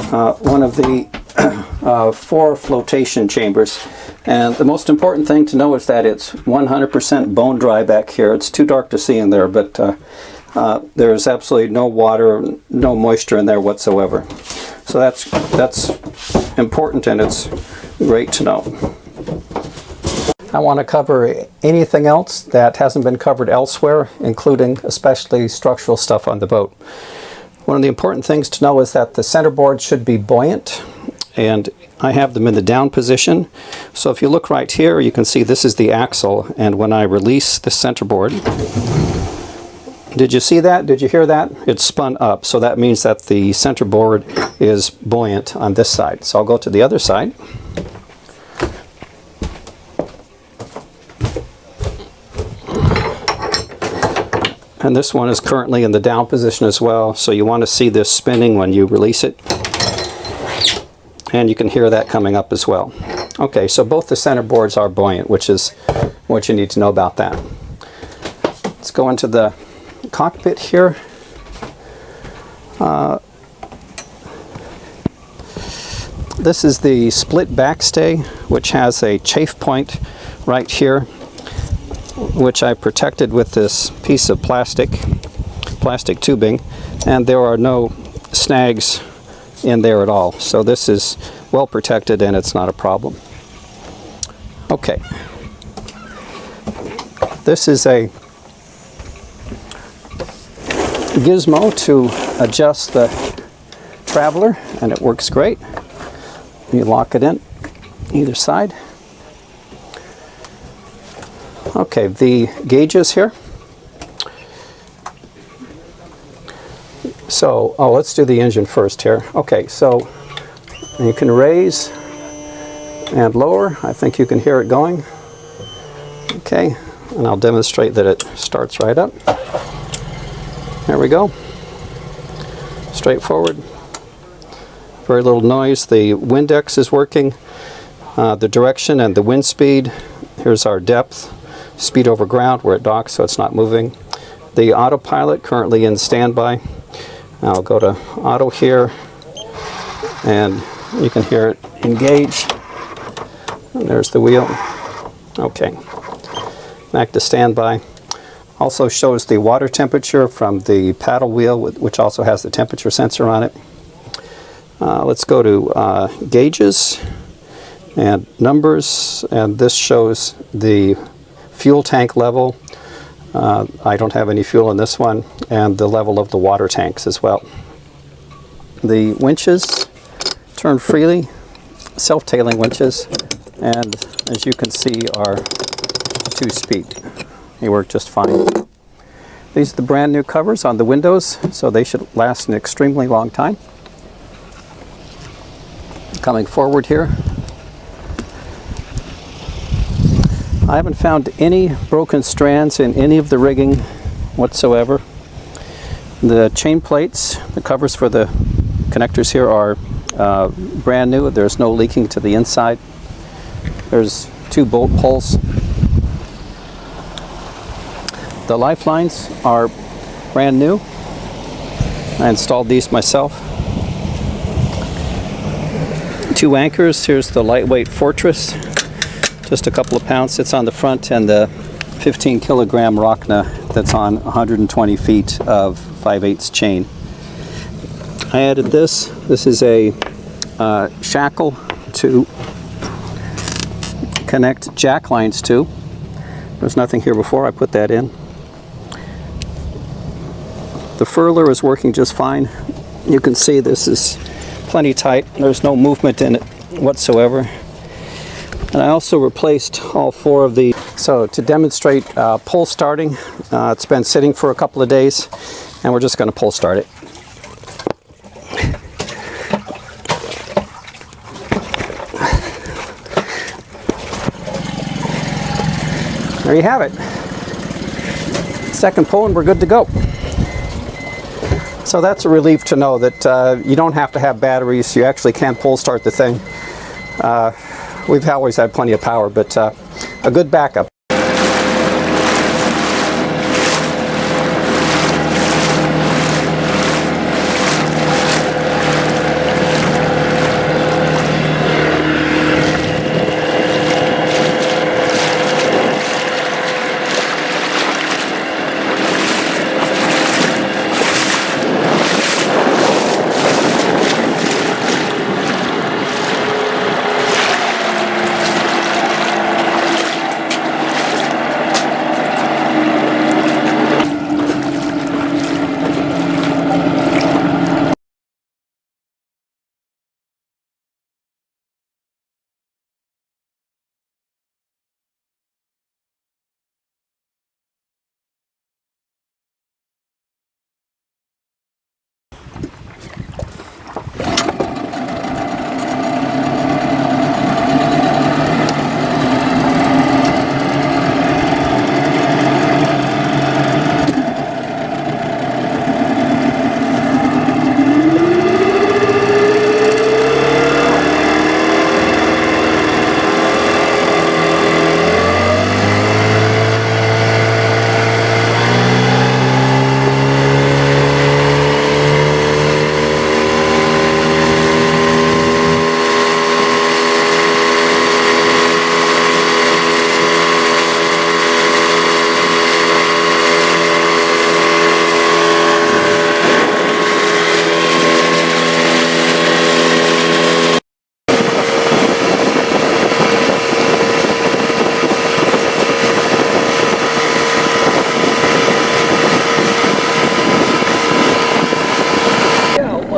one of the 4 flotation chambers. And the most important thing to know is that it's 100% bone dry back here. It's too dark to see in there, but there's absolutely no water, no moisture in there whatsoever. So that's important, and it's great to know. I want to cover anything else that hasn't been covered elsewhere, including especially structural stuff on the boat. One of the important things to know is that the centerboard should be buoyant, and I have them in the down position. So if you look right here, you can see this is the axle, and when I release the centerboard, did you see that? Did you hear that? It spun up, so that means that the centerboard is buoyant on this side. So I'll go to the other side. And this one is currently in the down position as well, so you want to see this spinning when you release it. And you can hear that coming up as well. Okay, so both the center boards are buoyant, which is what you need to know about that. Let's go into the cockpit here. This is the split backstay, which has a chafe point right here, which I protected with this piece of plastic tubing, and there are no snags in there at all. So this is well protected and it's not a problem. Okay. This is a gizmo to adjust the traveler, and it works great. You lock it in either side. Okay, the gauges here. So, let's do the engine first here. Okay, so you can raise and lower. I think you can hear it going. Okay, and I'll demonstrate that it starts right up. There we go. Straightforward. Very little noise. The Windex is working. The direction and the wind speed. Here's our depth. Speed over ground where it docks, so it's not moving. The autopilot currently in standby. I'll go to auto here, and you can hear it engage. And there's the wheel. Okay, back to standby. Also shows the water temperature from the paddle wheel, which also has the temperature sensor on it. Let's go to gauges and numbers, and this shows the fuel tank level. I don't have any fuel in this one, and the level of the water tanks as well. The winches turn freely, self-tailing winches, and as you can see are 2-speed. They work just fine. These are the brand new covers on the windows, so they should last an extremely long time. Coming forward here, I haven't found any broken strands in any of the rigging whatsoever. The chain plates, the covers for the connectors here are brand new. There's no leaking to the inside. There's 2 bolt holes. The lifelines are brand new. I installed these myself. 2 anchors. Here's the lightweight Fortress. Just a couple of pounds sits on the front, and the 15 kilogram Rockna that's on 120 feet of 5/8 chain. I added this. This is a shackle to connect jack lines to. There's nothing here before. I put that in. The furler is working just fine. You can see this is plenty tight. There's no movement in it whatsoever. And I also replaced all 4 of the. So to demonstrate pull starting, it's been sitting for a couple of days, and we're just going to pull start it. There you have it. Second pull and we're good to go. So that's a relief to know that you don't have to have batteries. You actually can pull start the thing. We've always had plenty of power, but a good backup.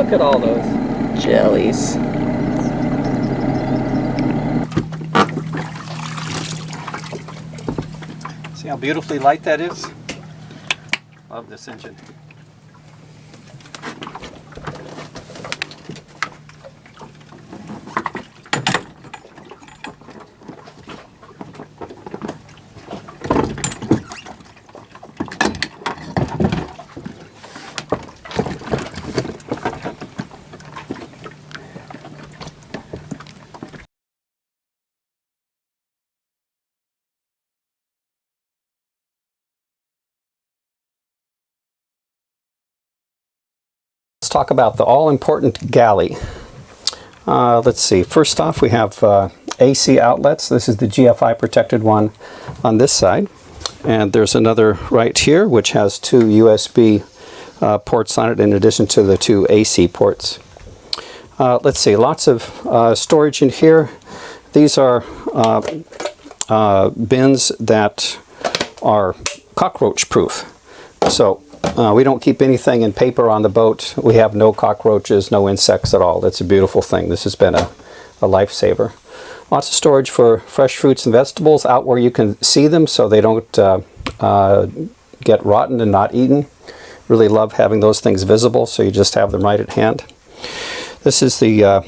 look at all those jellies. See how beautifully light that is? Love this engine. Let's talk about the all-important galley. Let's see, first off we have AC outlets. This is the GFI protected one on this side, and there's another right here which has two USB ports on it in addition to the two AC ports. Let's see, lots of storage in here. These are bins that are cockroach proof. So we don't keep anything in paper on the boat. We have no cockroaches, no insects at all. It's a beautiful thing. This has been a lifesaver. Lots of storage for fresh fruits and vegetables out where you can see them so they don't get rotten and not eaten. Really love having those things visible so you just have them right at hand. This is the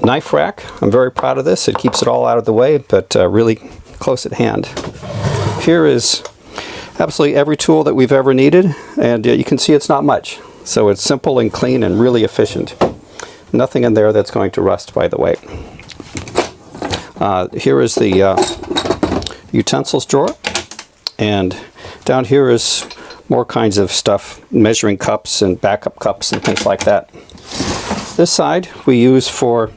knife rack. I'm very proud of this. It keeps it all out of the way, but really close at hand. Here is absolutely every tool that we've ever needed, and you can see it's not much. So it's simple and clean and really efficient. Nothing in there that's going to rust, by the way. Here is the utensils drawer, and down here is more kinds of stuff, measuring cups and backup cups and things like that. This side we use for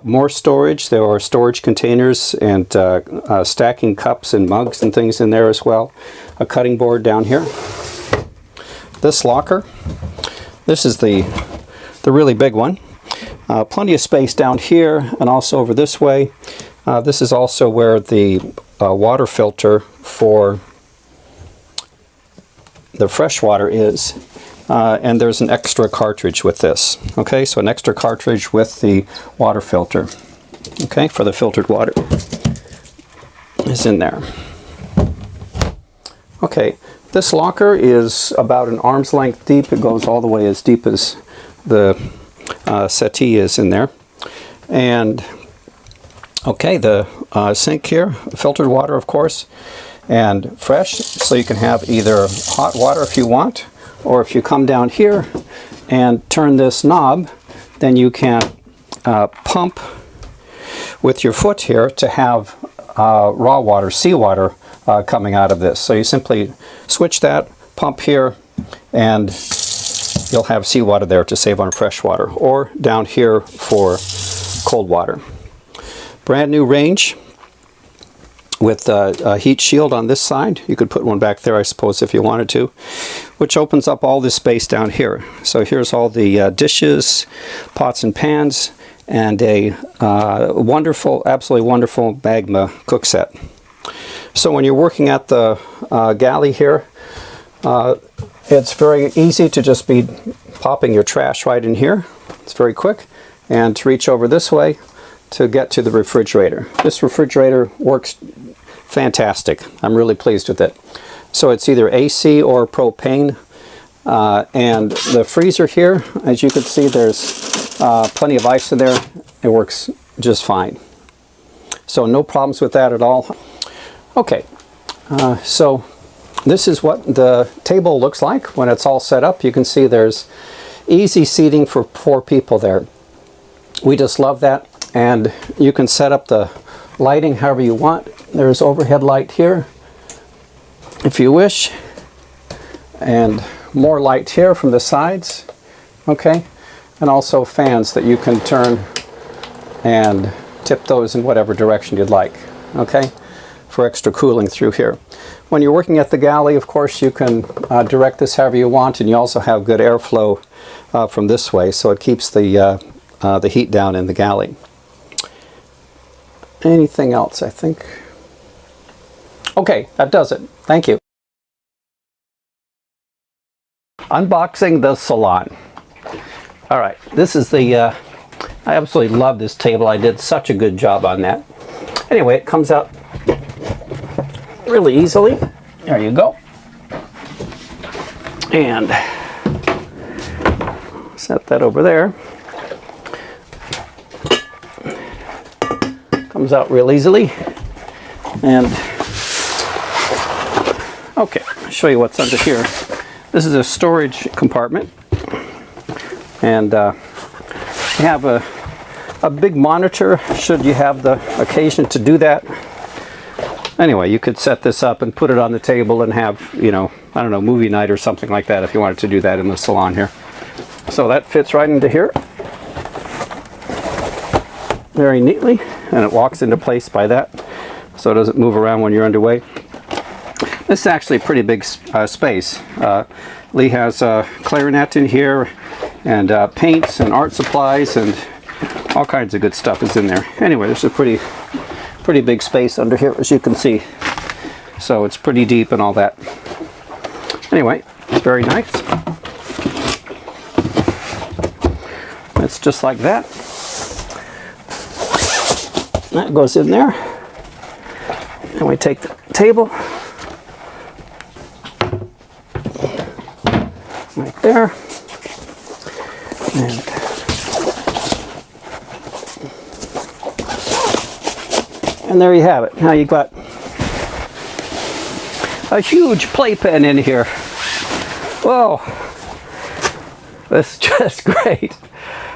more storage. There are storage containers and stacking cups and mugs and things in there as well. A cutting board down here. This locker, this is the really big one. Plenty of space down here and also over this way. This is also where the water filter for the fresh water is. And there's an extra cartridge with this. Okay, so an extra cartridge with the water filter. Okay, for the filtered water is in there. Okay, this locker is about an arm's length deep. It goes all the way as deep as the settee is in there. And okay, the sink here, filtered water of course, and fresh, so you can have either hot water if you want, or if you come down here and turn this knob, then you can pump with your foot here to have raw water, seawater, coming out of this. So you simply switch that, pump here, and you'll have seawater there to save on fresh water, or down here for cold water. Brand new range with a heat shield on this side. You could put one back there, I suppose, if you wanted to, which opens up all this space down here. So here's all the dishes, pots and pans, and a wonderful, absolutely wonderful Magma cook set. So when you're working at the galley here, it's very easy to just be popping your trash right in here. It's very quick. And to reach over this way to get to the refrigerator. This refrigerator works fantastic. I'm really pleased with it. So it's either AC or propane. And the freezer here, as you can see, there's plenty of ice in there. It works just fine. So no problems with that at all. Okay, so this is what the table looks like when it's all set up. You can see there's easy seating for 4 people there. We just love that. And you can set up the lighting however you want. There's overhead light here if you wish, and more light here from the sides. Okay, and also fans that you can turn and tip those in whatever direction you'd like. Okay, for extra cooling through here. When you're working at the galley, of course, you can direct this however you want, and you also have good airflow from this way, so it keeps the heat down in the galley. Anything else, I think? Okay, that does it. Thank you. Unboxing the salon. All right, this is the, I absolutely love this table. I did such a good job on that. Anyway, it comes out really easily. There you go. And set that over there. Comes out real easily. And okay, I'll show you what's under here. This is a storage compartment. And you have a big monitor should you have the occasion to do that. Anyway, you could set this up and put it on the table and have, you know, I don't know, movie night or something like that if you wanted to do that in the salon here. So that fits right into here very neatly, and it locks into place by that so it doesn't move around when you're underway. This is actually a pretty big space. Lee has a clarinet in here, and paints and art supplies and all kinds of good stuff is in there. Anyway, there's a pretty big space under here, as you can see. So it's pretty deep and all that. Anyway, very nice. It's just like that. That goes in there. And we take the table right there. And there you have it. Now you've got a huge playpen in here. Whoa, that's just great.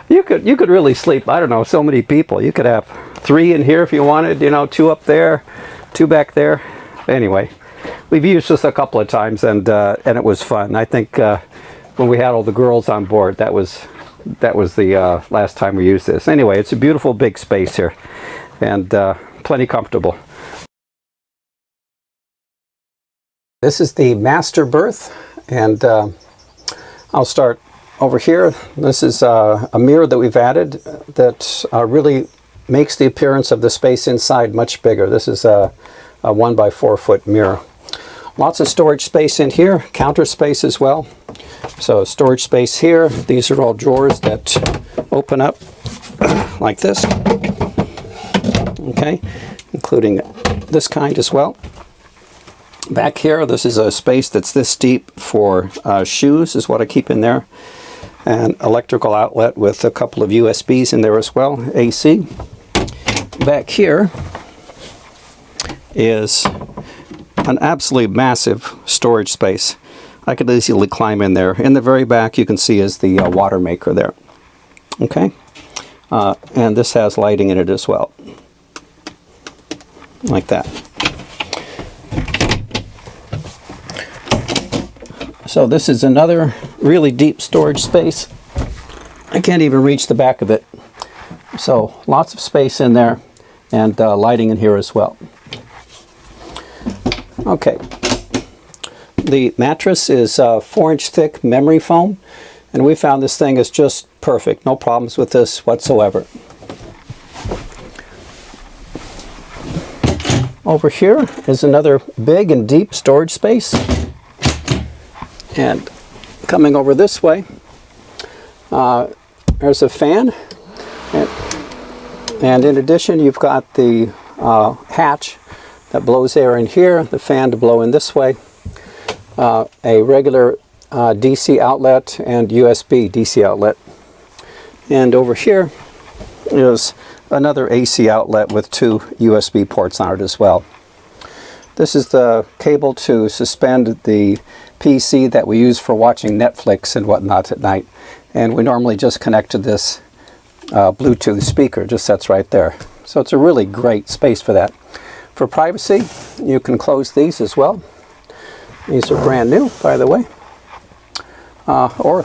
You could really sleep, I don't know, so many people. You could have 3 in here if you wanted, you know, 2 up there, 2 back there. Anyway, we've used this a couple of times, and it was fun. I think when we had all the girls on board, that was the last time we used this. Anyway, it's a beautiful big space here, and plenty comfortable. This is the master berth, and I'll start over here. This is a mirror that we've added that really makes the appearance of the space inside much bigger. This is a 1 by 4 foot mirror. Lots of storage space in here, counter space as well. So storage space here. These are all drawers that open up like this. Okay, including this kind as well. Back here, this is a space that's this deep for shoes is what I keep in there. An electrical outlet with a couple of USBs in there as well, AC. Back here is an absolutely massive storage space. I could easily climb in there. In the very back, you can see is the water maker there. Okay, and this has lighting in it as well, like that. So this is another really deep storage space. I can't even reach the back of it. So lots of space in there, and lighting in here as well. Okay. The mattress is 4-inch thick memory foam, and we found this thing is just perfect. No problems with this whatsoever. Over here is another big and deep storage space. And coming over this way, there's a fan, and in addition you've got the hatch that blows air in here, the fan to blow in this way, a regular DC outlet and USB DC outlet. And over here is another AC outlet with 2 USB ports on it as well. This is the cable to suspend the PC that we use for watching Netflix and whatnot at night. And we normally just connect to this Bluetooth speaker, just sets right there. So it's a really great space for that. For privacy, you can close these as well. These are brand new, by the way. Or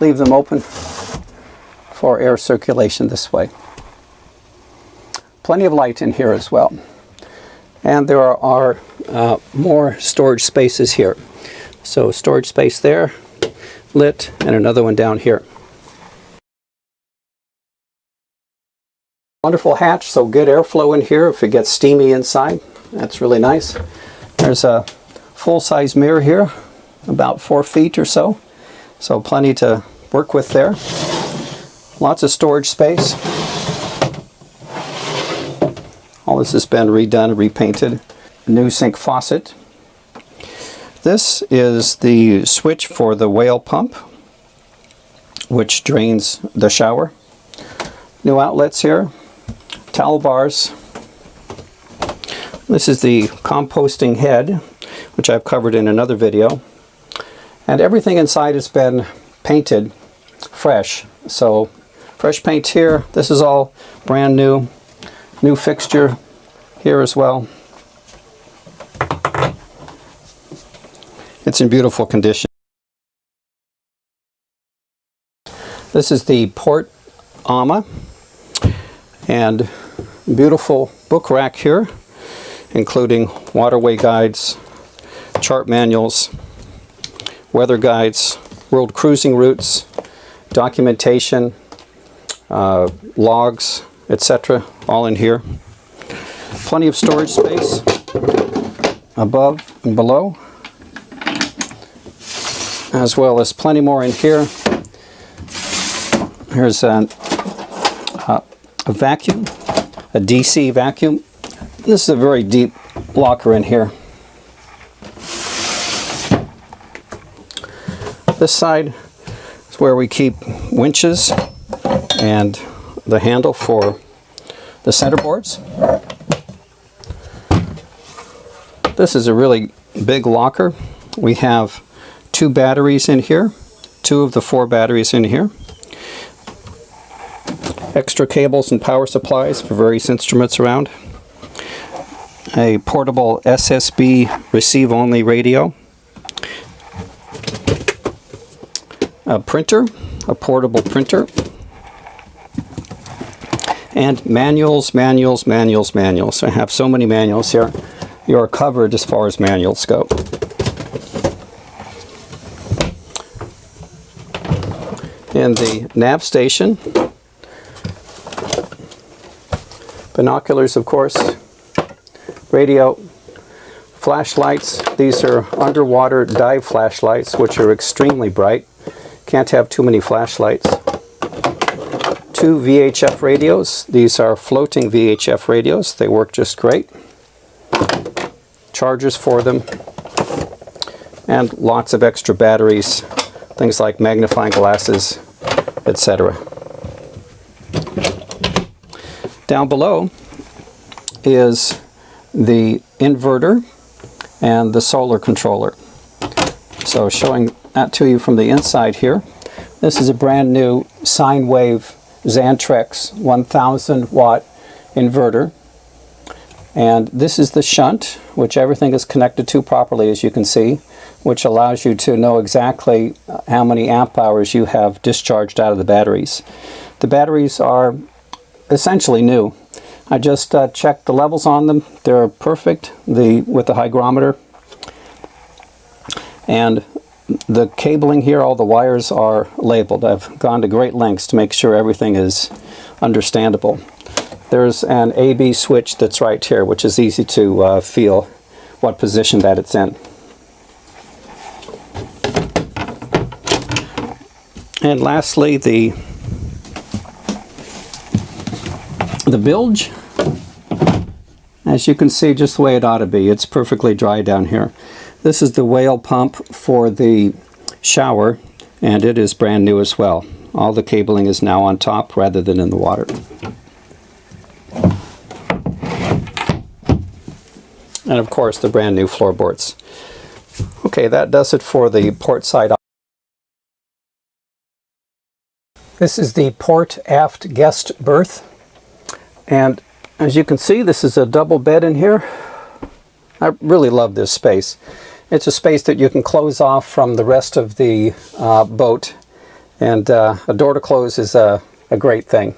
leave them open for air circulation this way. Plenty of light in here as well. And there are more storage spaces here. So storage space there, lit, and another one down here. Wonderful hatch, so good airflow in here if it gets steamy inside. That's really nice. There's a full-size mirror here, about 4 feet or so. So plenty to work with there. Lots of storage space. All this has been redone, repainted. New sink faucet. This is the switch for the whale pump, which drains the shower. New outlets here. Towel bars. This is the composting head, which I've covered in another video. And everything inside has been painted fresh. So fresh paint here. This is all brand new. New fixture here as well. It's in beautiful condition. This is the port ama, and beautiful book rack here, including waterway guides, chart manuals, weather guides, world cruising routes, documentation, logs, etc. all in here. Plenty of storage space above and below, as well as plenty more in here. Here's a vacuum, a DC vacuum. This is a very deep locker in here. This side is where we keep winches and the handle for the center boards. This is a really big locker. We have 2 batteries in here, 2 of the 4 batteries in here. Extra cables and power supplies for various instruments around. A portable SSB receive-only radio. A printer, a portable printer. And manuals. I have so many manuals here. You are covered as far as manuals go. In the nav station, binoculars, of course, radio, flashlights. These are underwater dive flashlights, which are extremely bright. Can't have too many flashlights. 2 VHF radios. These are floating VHF radios. They work just great. Chargers for them. And lots of extra batteries. Things like magnifying glasses, etc. Down below is the inverter and the solar controller. So showing that to you from the inside here. This is a brand new sine wave Xantrex 1000 watt inverter. And this is the shunt, which everything is connected to properly, as you can see, which allows you to know exactly how many amp hours you have discharged out of the batteries. The batteries are essentially new. I just checked the levels on them. They're perfect with the hygrometer. And the cabling here, all the wires are labeled. I've gone to great lengths to make sure everything is understandable. There's an AB switch that's right here, which is easy to feel what position that it's in. And lastly, the bilge. As you can see, just the way it ought to be. It's perfectly dry down here. This is the whale pump for the shower, and it is brand new as well. All the cabling is now on top rather than in the water. And of course, the brand new floorboards. Okay, that does it for the port side. This is the port aft guest berth. And as you can see, this is a double bed in here. I really love this space. It's a space that you can close off from the rest of the boat. And a door to close is a great thing.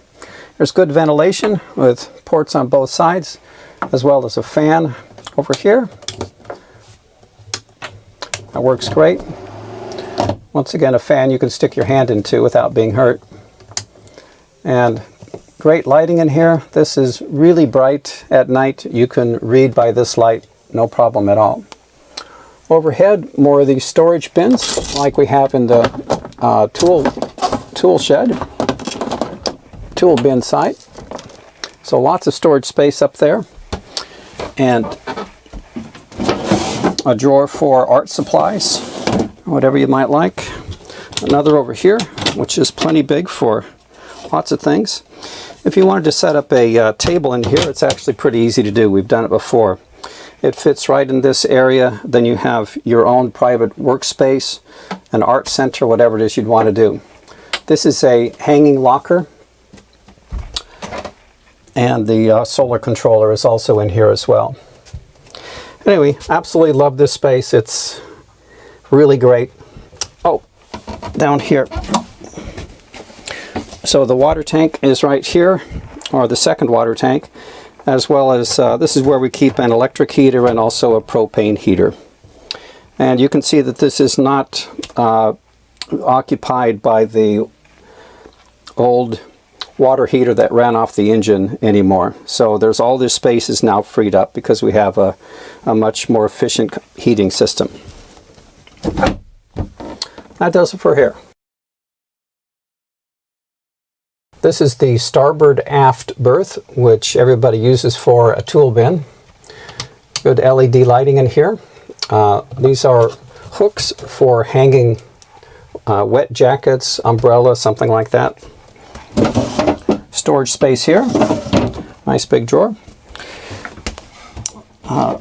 There's good ventilation with ports on both sides, as well as a fan over here. That works great. Once again, a fan you can stick your hand into without being hurt. And great lighting in here. This is really bright at night. You can read by this light, no problem at all. Overhead, more of these storage bins like we have in the tool shed. tool bin site. So lots of storage space up there. And a drawer for art supplies, whatever you might like. Another over here, which is plenty big for lots of things. If you wanted to set up a table in here, it's actually pretty easy to do. We've done it before. It fits right in this area. Then you have your own private workspace, an art center, whatever it is you'd want to do. This is a hanging locker. And the solar controller is also in here as well. Anyway, absolutely love this space. It's really great. Oh, down here. So the water tank is right here, or the second water tank, as well as this is where we keep an electric heater and also a propane heater. And you can see that this is not occupied by the old water heater that ran off the engine anymore. So there's all this space is now freed up because we have a much more efficient heating system. That does it for here. This is the starboard aft berth, which everybody uses for a tool bin. Good LED lighting in here. These are hooks for hanging wet jackets, umbrellas, something like that. Storage space here. Nice big drawer.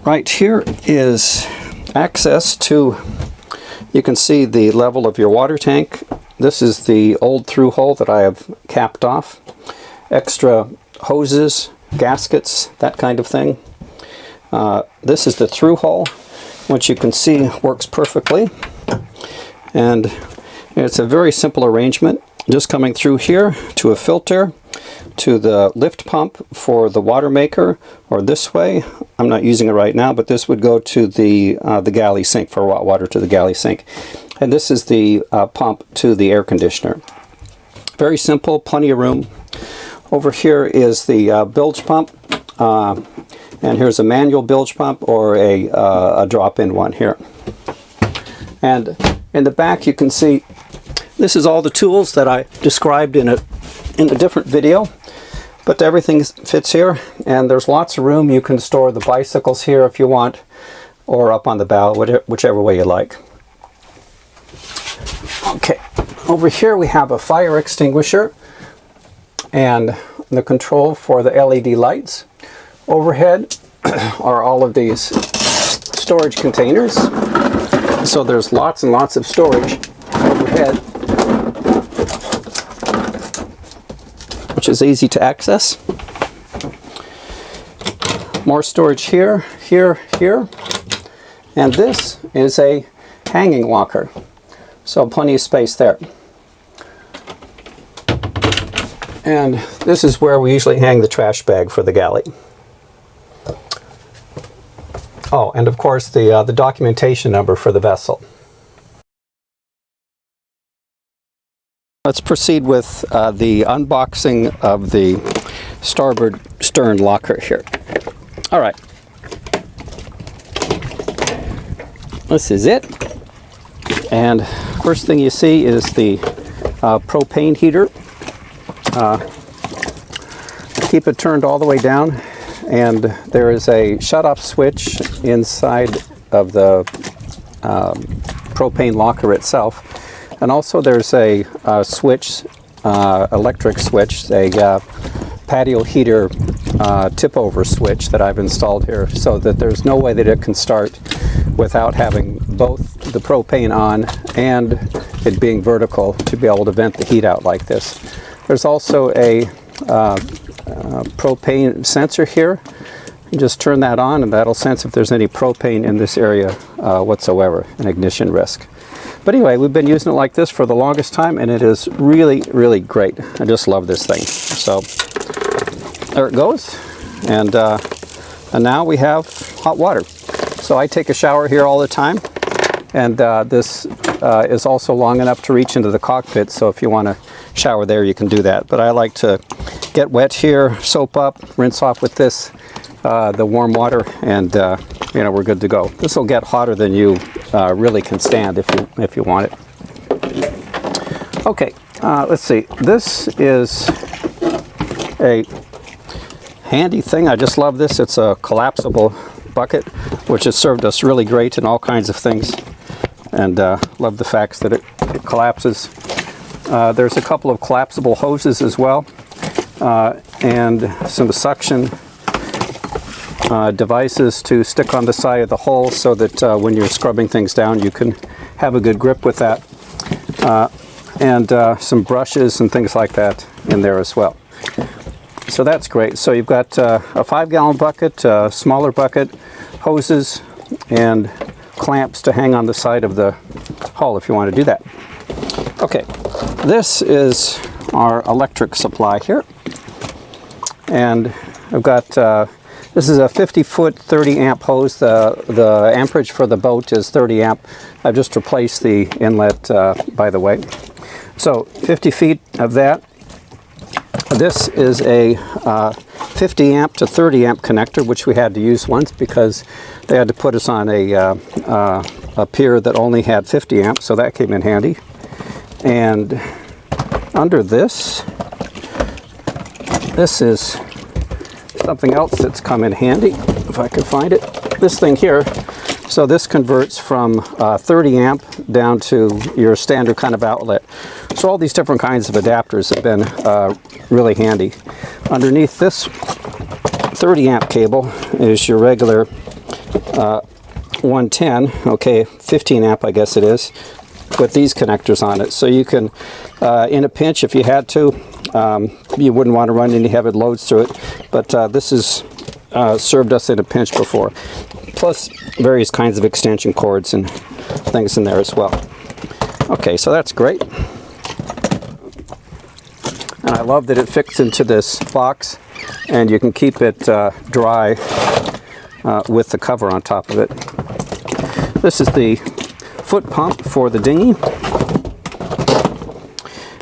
Right here is access to, you can see the level of your water tank. This is the old through hole that I have capped off. Extra hoses, gaskets, that kind of thing. This is the through hole, which you can see works perfectly. And it's a very simple arrangement. Just coming through here to a filter, to the lift pump for the water maker, or this way. I'm not using it right now, but this would go to the galley sink for hot water to the galley sink. And this is the pump to the air conditioner. Very simple, plenty of room. Over here is the bilge pump, and here's a manual bilge pump or a drop-in one here. And in the back you can see this is all the tools that I described in a different video, but everything fits here, and there's lots of room. You can store the bicycles here if you want, or up on the bow, whichever way you like. Okay, over here we have a fire extinguisher and the control for the LED lights. Overhead are all of these storage containers, so there's lots and lots of storage overhead, which is easy to access. More storage here, here, here, and this is a hanging locker, so plenty of space there. And this is where we usually hang the trash bag for the galley. Oh, and of course the documentation number for the vessel. Let's proceed with the unboxing of the starboard stern locker here. All right. This is it. And first thing you see is the propane heater. Keep it turned all the way down, and there is a shut-off switch inside of the propane locker itself. And also there's a switch, electric switch, a patio heater tip-over switch that I've installed here, so that there's no way that it can start without having both the propane on and it being vertical to be able to vent the heat out like this. There's also a propane sensor here. You just turn that on and that'll sense if there's any propane in this area whatsoever, an ignition risk. But anyway, we've been using it like this for the longest time, and it is really, really great. I just love this thing. So there it goes, and now we have hot water. So I take a shower here all the time, and this is also long enough to reach into the cockpit, so if you want to shower there you can do that. But I like to get wet here, soap up, rinse off with this, the warm water, and you know, we're good to go. This will get hotter than you really can stand if you want it. Okay, let's see. This is a handy thing. I just love this. It's a collapsible bucket, which has served us really great in all kinds of things. And love the fact that it collapses. There's a couple of collapsible hoses as well, and some suction devices to stick on the side of the hole so that when you're scrubbing things down you can have a good grip with that. And some brushes and things like that in there as well. So that's great. So you've got a 5-gallon bucket, a smaller bucket, hoses, and clamps to hang on the side of the hull if you want to do that. Okay, this is our electric supply here. And I've got, this is a 50-foot 30-amp hose. The amperage for the boat is 30 amp. I've just replaced the inlet, by the way. So 50 feet of that. This is a 50 amp to 30 amp connector, which we had to use once because they had to put us on a pier that only had 50 amps, so that came in handy. And under this is something else that's come in handy, if I can find it. This thing here. So this converts from 30 amp down to your standard kind of outlet. So all these different kinds of adapters have been really handy. Underneath this 30 amp cable is your regular 110, okay, 15 amp I guess it is, with these connectors on it. So you can, in a pinch if you had to, you wouldn't want to run any heavy loads through it, but this has served us in a pinch before. Plus various kinds of extension cords and things in there as well. Okay, so that's great. And I love that it fits into this box and you can keep it dry with the cover on top of it. This is the foot pump for the dinghy.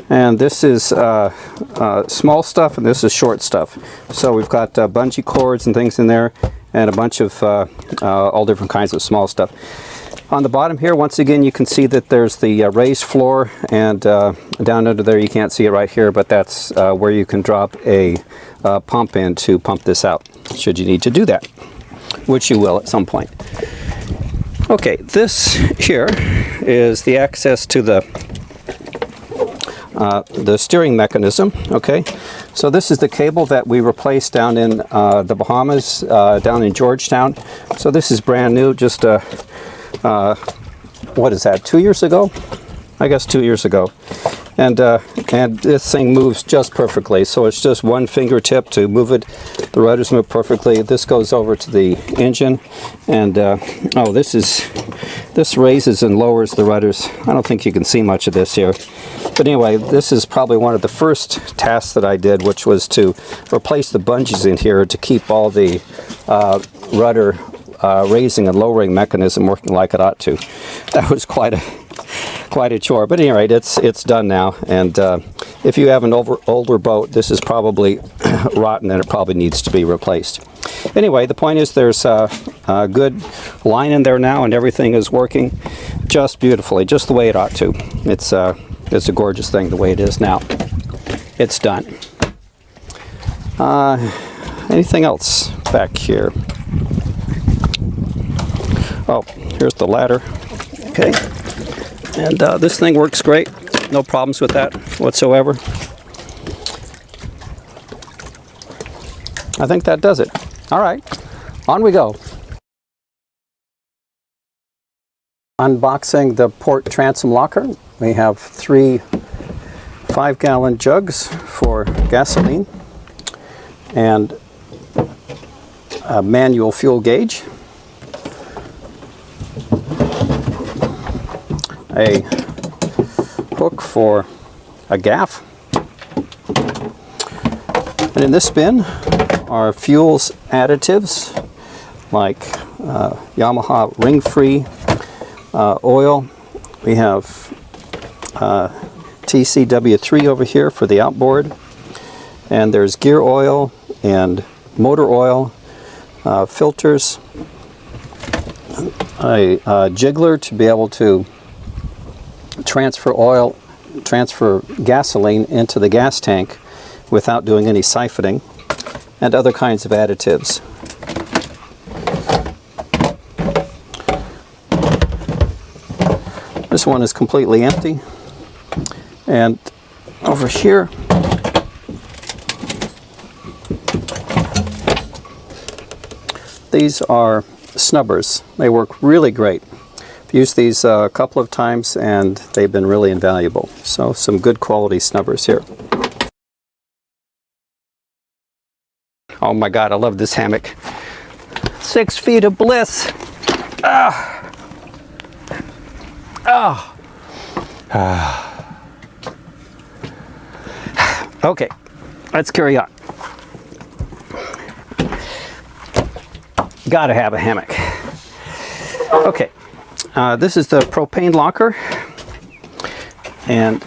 And this is small stuff and this is short stuff. So we've got bungee cords and things in there and a bunch of all different kinds of small stuff. On the bottom here, once again, you can see that there's the raised floor, and down under there you can't see it right here, but that's where you can drop a pump in to pump this out, should you need to do that, which you will at some point. Okay, this here is the access to the steering mechanism. Okay, so this is the cable that we replaced down in the Bahamas, down in Georgetown. So this is brand new, just what is that, 2 years ago? I guess 2 years ago. And this thing moves just perfectly. So it's just one fingertip to move it. The rudders move perfectly. This goes over to the engine, and oh, this raises and lowers the rudders. I don't think you can see much of this here. But anyway, this is probably one of the first tasks that I did, which was to replace the bungees in here to keep all the rudder raising and lowering mechanism working like it ought to. That was quite a chore, but anyway, it's done now. And if you have an older boat, this is probably rotten and it probably needs to be replaced. Anyway, the point is there's a good line in there now and everything is working just beautifully, just the way it ought to. It's a gorgeous thing the way it is now. It's done. Anything else back here? Oh, here's the ladder. Okay. And this thing works great. No problems with that whatsoever. I think that does it. All right, on we go. Unboxing the port transom locker. We have 3 5-gallon jugs for gasoline and a manual fuel gauge. A hook for a gaff. And in this bin are fuels additives like Yamaha ring-free oil. We have TCW3 over here for the outboard. And there's gear oil and motor oil, filters, a jiggler to be able to transfer gasoline into the gas tank without doing any siphoning, and other kinds of additives. This one is completely empty, and over here these are snubbers. They work really great. I've used these a couple of times and they've been really invaluable. So some good quality snubbers here. Oh my God, I love this hammock. 6 feet of bliss. Ah. Ah. Ah. Okay, let's carry on. Gotta have a hammock. Okay, this is the propane locker, and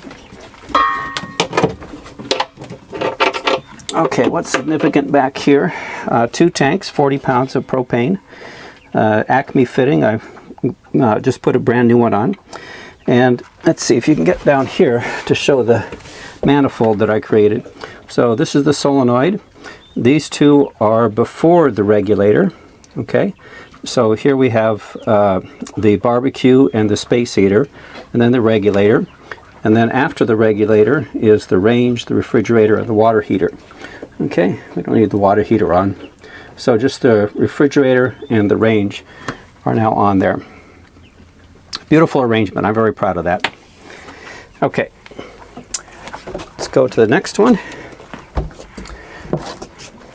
okay, what's significant back here? 2 tanks, 40 pounds of propane, Acme fitting. I just put a brand new one on, and let's see if you can get down here to show the manifold that I created. So this is the solenoid. These two are before the regulator. Okay, so here we have the barbecue and the space heater, and then the regulator, and then after the regulator is the range, the refrigerator, and the water heater. Okay, we don't need the water heater on, so just the refrigerator and the range are now on there. Beautiful arrangement. I'm very proud of that. Okay, let's go to the next one,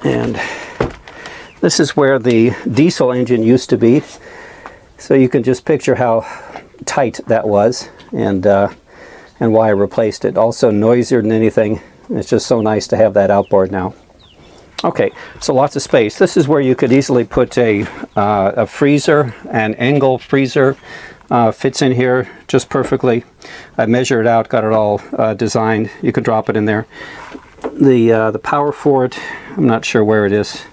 and this is where the diesel engine used to be, so you can just picture how tight that was, and why I replaced it. Also noisier than anything. It's just so nice to have that outboard now. Okay, so lots of space. This is where you could easily put a freezer, an angle freezer. Fits in here just perfectly. I measured it out, got it all designed. You could drop it in there. The power for it, I'm not sure where it is.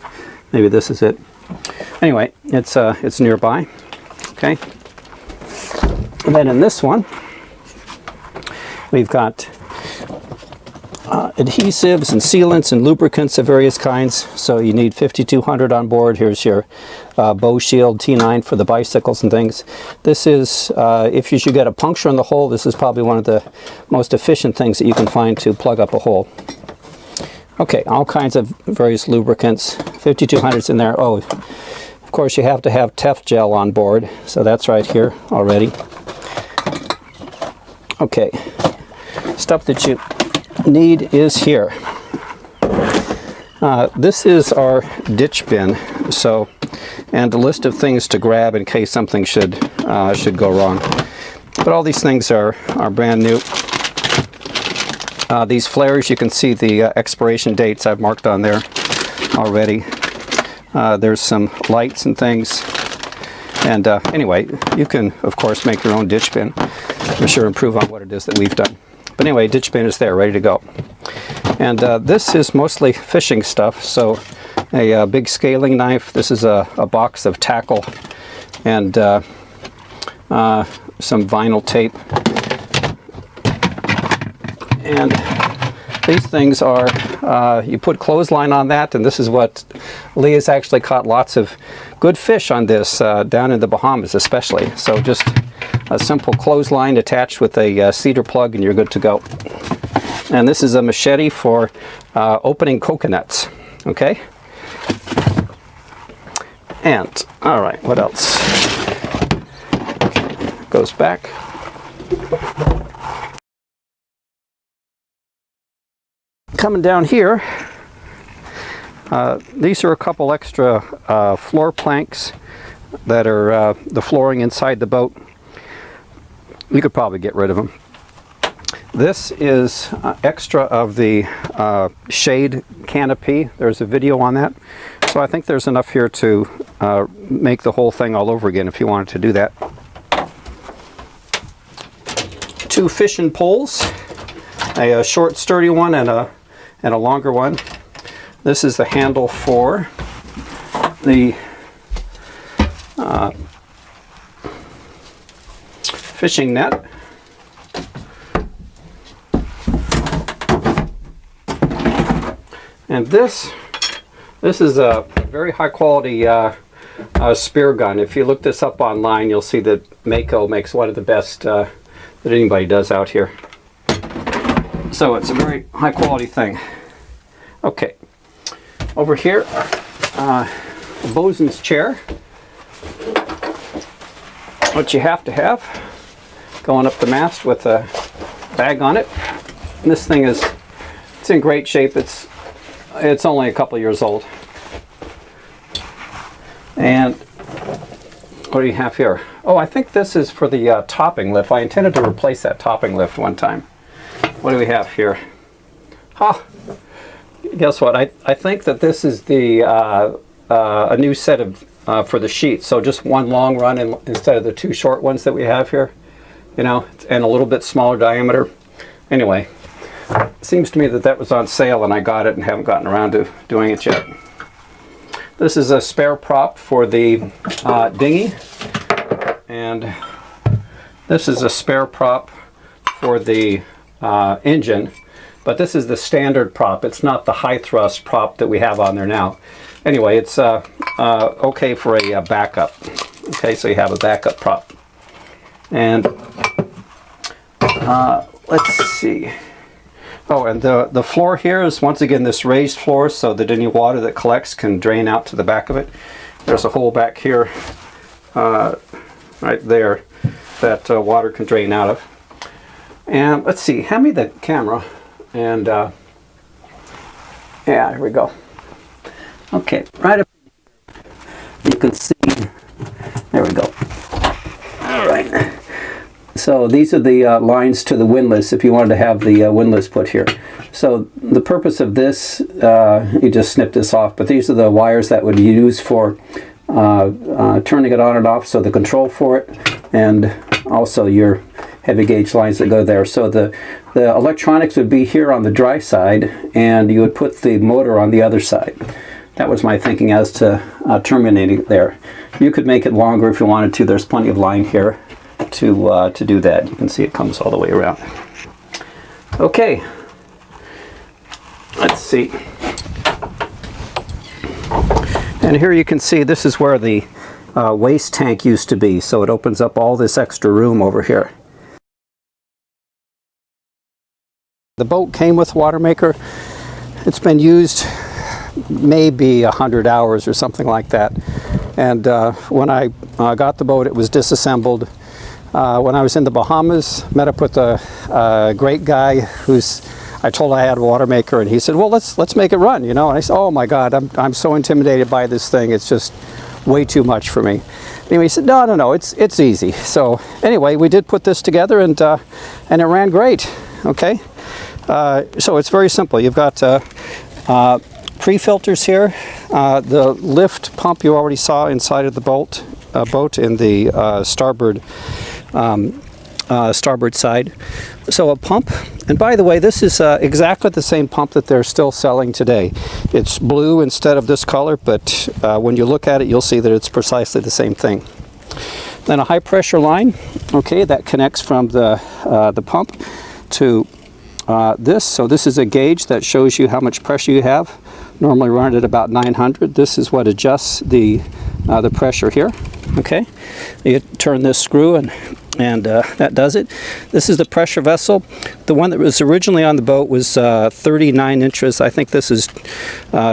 Maybe this is it. Anyway, it's nearby. Okay. And then in this one, we've got adhesives and sealants and lubricants of various kinds. So you need 5200 on board. Here's your Bow Shield T9 for the bicycles and things. This is, if you should get a puncture in the hole, this is probably one of the most efficient things that you can find to plug up a hole. Okay, all kinds of various lubricants. 5200's in there. Oh, of course you have to have Tef gel on board, so that's right here already. Okay, stuff that you need is here. This is our ditch bin, so, and a list of things to grab in case something should go wrong. But all these things are brand new. These flares, you can see the expiration dates I've marked on there already. There's some lights and things. And anyway, you can, of course, make your own ditch bin. For sure, improve on what it is that we've done. But anyway, ditch bin is there, ready to go. And this is mostly fishing stuff. So a big scaling knife. This is a box of tackle and some vinyl tape. And these things are, you put clothesline on that, and this is what Lee has actually caught lots of good fish on this, down in the Bahamas especially. So just a simple clothesline attached with a cedar plug and you're good to go. And this is a machete for opening coconuts, okay? And, all right, what else? Goes back. Coming down here, these are a couple extra floor planks that are the flooring inside the boat. You could probably get rid of them. This is extra of the shade canopy. There's a video on that. So I think there's enough here to make the whole thing all over again if you wanted to do that. 2 fishing poles, a short sturdy one and a longer one. This is the handle for the fishing net. And this is a very high quality spear gun. If you look this up online, you'll see that Mako makes one of the best that anybody does out here. So it's a very high quality thing. Okay, over here, a bosun's chair. What you have to have, going up the mast with a bag on it. And this thing it's in great shape. It's only a couple years old. And what do you have here? Oh, I think this is for the topping lift. I intended to replace that topping lift one time. What do we have here? Guess what? I think that this is the a new set of for the sheets. So just one long run instead of the two short ones that we have here. You know, and a little bit smaller diameter. Anyway, it seems to me that that was on sale and I got it and haven't gotten around to doing it yet. This is a spare prop for the dinghy, and this is a spare prop for the engine, but this is the standard prop. It's not the high thrust prop that we have on there now. Anyway, it's okay for a backup. Okay, so you have a backup prop. And let's see. Oh, and the floor here is once again this raised floor so that any water that collects can drain out to the back of it. There's a hole back here, right there, that water can drain out of. And let's see, hand me the camera. And yeah, here we go. Okay, right up you can see, there we go. All right. So these are the lines to the windlass if you wanted to have the windlass put here. So the purpose of this, you just snip this off, but these are the wires that would use for turning it on and off, so the control for it, and also your heavy gauge lines that go there. So the electronics would be here on the dry side, and you would put the motor on the other side. That was my thinking as to terminating it there. You could make it longer if you wanted to. There's plenty of line here to do that. You can see it comes all the way around. Okay, let's see. And here you can see this is where the waste tank used to be, so it opens up all this extra room over here. The boat came with water maker. It's been used maybe 100 hours or something like that. And when I got the boat, it was disassembled. When I was in the Bahamas, met up with a great guy I told I had a water maker, and he said, well, let's make it run, you know. And I said, oh my God, I'm so intimidated by this thing. It's just way too much for me. Anyway, he said, no, it's easy. So anyway, we did put this together, and it ran great. Okay, so it's very simple. You've got pre-filters here. The lift pump you already saw inside of the boat in the starboard side. So a pump, and by the way, this is exactly the same pump that they're still selling today. It's blue instead of this color, but when you look at it, you'll see that it's precisely the same thing. Then a high pressure line, okay, that connects from the pump to this. So this is a gauge that shows you how much pressure you have. Normally run at about 900. This is what adjusts the pressure here. Okay, you turn this screw and that does it. This is the pressure vessel. The one that was originally on the boat was 39 inches. I think this is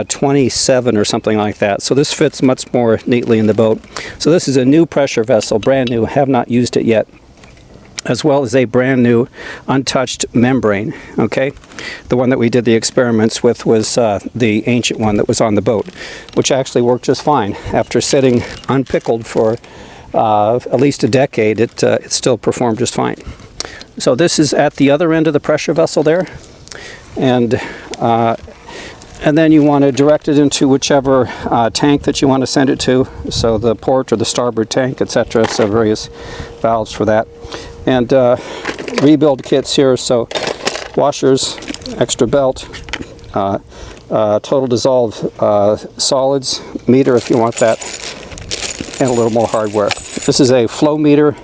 27 or something like that. So this fits much more neatly in the boat. So this is a new pressure vessel, brand new. Have not used it yet. As well as a brand new untouched membrane. Okay, the one that we did the experiments with was the ancient one that was on the boat, which actually worked just fine. After sitting unpickled for at least a decade, it still performed just fine. So this is at the other end of the pressure vessel there, and then you want to direct it into whichever tank that you want to send it to. So the port or the starboard tank, etc. So various valves for that. And rebuild kits here, so washers, extra belt, total dissolve solids, meter if you want that, and a little more hardware. This is a flow meter